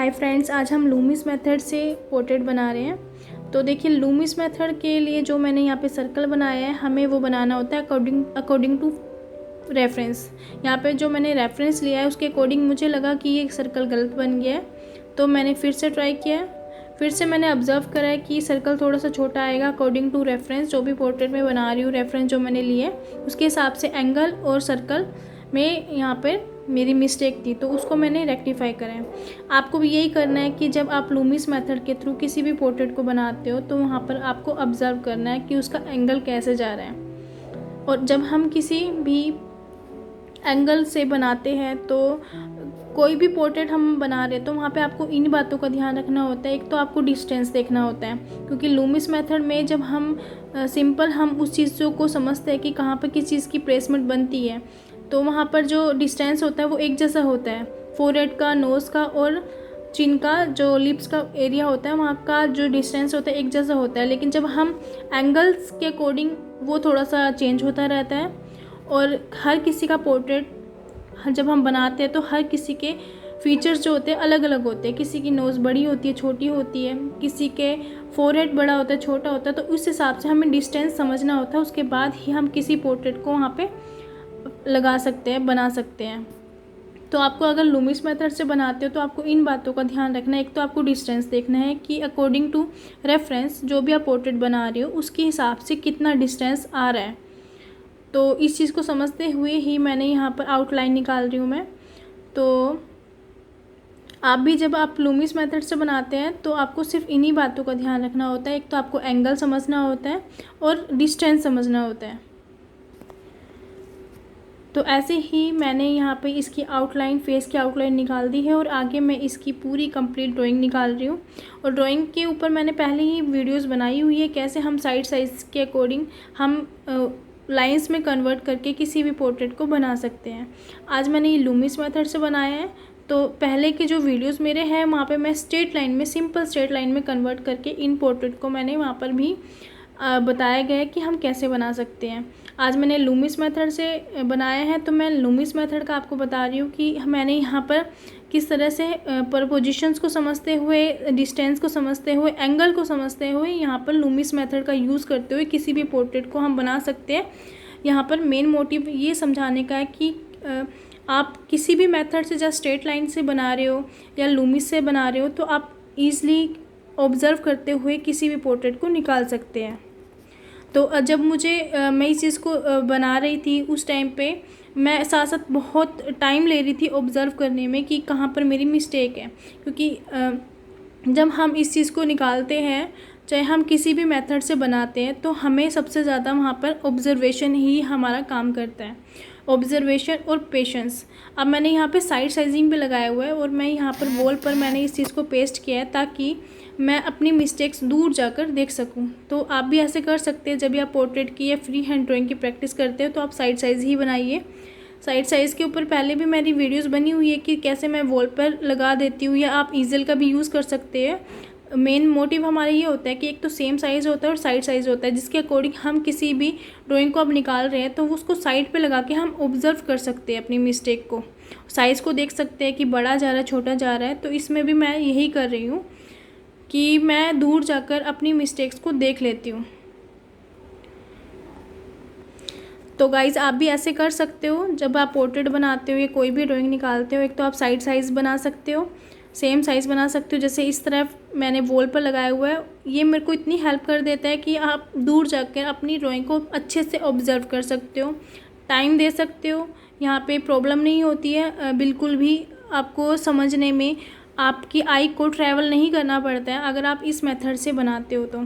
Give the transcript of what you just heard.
Hi friends, आज हम Lumix method से पोर्ट्रेट बना रहे हैं। तो देखिए, लूमिस मेथड के लिए जो मैंने यहाँ पे सर्कल बनाया है, हमें वो बनाना होता है अकॉर्डिंग टू रेफरेंस। यहाँ पे जो मैंने रेफरेंस लिया है उसके अकॉर्डिंग मुझे लगा कि ये सर्कल गलत बन गया है, तो मैंने फिर से ट्राई किया। फिर से मैंने ऑब्ज़र्व करा है कि सर्कल थोड़ा सा छोटा आएगा अकॉर्डिंग टू रेफरेंस। जो भी पोर्ट्रेट में बना रही हूँ, रेफरेंस जो मैंने लिए उसके हिसाब से एंगल और सर्कल में यहाँ पर मेरी मिस्टेक थी, तो उसको मैंने रेक्टिफाई करा है। आपको भी यही करना है कि जब आप लूमिस मेथड के थ्रू किसी भी पोर्ट्रेट को बनाते हो तो वहाँ पर आपको ऑब्ज़र्व करना है कि उसका एंगल कैसे जा रहा है। और जब हम किसी भी एंगल से बनाते हैं, तो कोई भी पोर्ट्रेट हम बना रहे हैं तो वहाँ पे आपको इन बातों का ध्यान रखना होता है। एक तो आपको डिस्टेंस देखना होता है, क्योंकि लूमिस मेथड में जब हम हम उस चीज़ों को समझते हैं कि कहाँ पर किस चीज़ की प्लेसमेंट बनती है, तो वहाँ पर जो डिस्टेंस होता है वो एक जैसा होता है। फोरहेड का, नोज़ का और चिन का, जो लिप्स का एरिया होता है, वहाँ का जो डिस्टेंस होता है एक जैसा होता है। लेकिन जब हम एंगल्स के अकॉर्डिंग वो थोड़ा सा चेंज होता रहता है। और हर किसी का पोर्ट्रेट जब हम बनाते हैं तो हर किसी के फीचर्स जो होते हैं अलग अलग होते हैं। किसी की नोज़ बड़ी होती है, छोटी होती है, किसी के फोरहेड बड़ा होता है, छोटा होता है। तो उस हिसाब से हमें डिस्टेंस समझना होता है, उसके बाद ही हम किसी पोर्ट्रेट को वहाँ पे लगा सकते हैं, बना सकते हैं। तो आपको अगर लूमिस मेथड से बनाते हो तो आपको इन बातों का ध्यान रखना है। एक तो आपको डिस्टेंस देखना है कि अकॉर्डिंग टू रेफरेंस जो भी आप पोर्ट्रेट बना रहे हो उसके हिसाब से कितना डिस्टेंस आ रहा है। तो इस चीज़ को समझते हुए ही मैंने यहाँ पर आउटलाइन निकाल रही हूँ मैं। तो आप भी जब आप लूमिस मेथड से बनाते हैं तो आपको सिर्फ इन्हीं बातों का ध्यान रखना होता है। एक तो आपको एंगल समझना होता है और डिस्टेंस समझना होता है। तो ऐसे ही मैंने यहाँ पे इसकी आउटलाइन, फेस की आउटलाइन निकाल दी है और आगे मैं इसकी पूरी कंप्लीट ड्राइंग निकाल रही हूँ। और ड्राइंग के ऊपर मैंने पहले ही वीडियोस बनाई हुई है कैसे हम साइड साइज़ के अकॉर्डिंग हम लाइंस में कन्वर्ट करके किसी भी पोर्ट्रेट को बना सकते हैं। आज मैंने ये लूमिस मेथड से बनाया है, तो पहले के जो वीडियोस मेरे हैं वहाँ पे मैं स्ट्रेट लाइन में, सिंपल स्ट्रेट लाइन में कन्वर्ट करके इन पोर्ट्रेट को मैंने वहाँ पर भी बताया गया है कि हम कैसे बना सकते हैं। आज मैंने लूमिस मेथड से बनाया है, तो मैं लूमिस मेथड का आपको बता रही हूँ कि मैंने यहाँ पर किस तरह से पोजीशंस को समझते हुए, डिस्टेंस को समझते हुए, एंगल को समझते हुए यहाँ पर लूमिस मेथड का यूज़ करते हुए किसी भी पोर्ट्रेट को हम बना सकते हैं। यहाँ पर मेन मोटिव ये समझाने का है कि आप किसी भी मेथड से, जैसे स्ट्रेट लाइन से बना रहे हो या लूमिस से बना रहे हो, तो आप ईज़िली ऑब्ज़र्व करते हुए किसी भी पोर्ट्रेट को निकाल सकते हैं। तो जब मैं इस चीज़ को बना रही थी उस टाइम पे मैं साथ साथ बहुत टाइम ले रही थी ऑब्ज़र्व करने में कि कहाँ पर मेरी मिस्टेक है। क्योंकि जब हम इस चीज़ को निकालते हैं, चाहे हम किसी भी मेथड से बनाते हैं, तो हमें सबसे ज़्यादा वहाँ पर ऑब्ज़र्वेशन ही हमारा काम करता है। ऑब्ज़र्वेशन और पेशेंस। अब मैंने यहाँ पे साइड साइजिंग भी लगाया हुआ है और मैं यहाँ पर वॉल पर मैंने इस चीज़ को पेस्ट किया है ताकि मैं अपनी मिस्टेक्स दूर जाकर देख सकूं। तो आप भी ऐसे कर सकते हैं। जब भी आप पोर्ट्रेट की या फ्री हैंड ड्राइंग की प्रैक्टिस करते हो तो आप साइड साइज़ ही बनाइए। साइड साइज़ के ऊपर पहले भी मेरी वीडियोस बनी हुई है कि कैसे मैं वॉल पर लगा देती हूँ, या आप ईज़ल का भी यूज़ कर सकते हैं। मेन मोटिव हमारा ये होता है कि एक तो सेम साइज़ होता है और साइड साइज़ होता है, जिसके अकॉर्डिंग हम किसी भी ड्राइंग को अब निकाल रहे हैं तो उसको साइड पे लगा के हम ऑब्ज़र्व कर सकते हैं, अपनी मिस्टेक को, साइज़ को देख सकते हैं कि बड़ा जा रहा है, छोटा जा रहा है। तो इसमें भी मैं यही कर रही हूँ कि मैं दूर जाकर अपनी मिस्टेक्स को देख लेती हूँ। तो गाइज़, आप भी ऐसे कर सकते हो। जब आप पोर्ट्रेट बनाते हो या कोई भी ड्राइंग निकालते हो, एक तो आप साइड साइज़ बना सकते हो, सेम साइज़ बना सकते हो। जैसे इस तरफ मैंने वॉल पर लगाया हुआ है, ये मेरे को इतनी हेल्प कर देता है कि आप दूर जाकर अपनी ड्राइंग को अच्छे से ऑब्ज़र्व कर सकते हो, टाइम दे सकते हो। यहाँ पे प्रॉब्लम नहीं होती है बिल्कुल भी। आपको समझने में आपकी आई को ट्रैवल नहीं करना पड़ता है अगर आप इस मेथड से बनाते हो तो।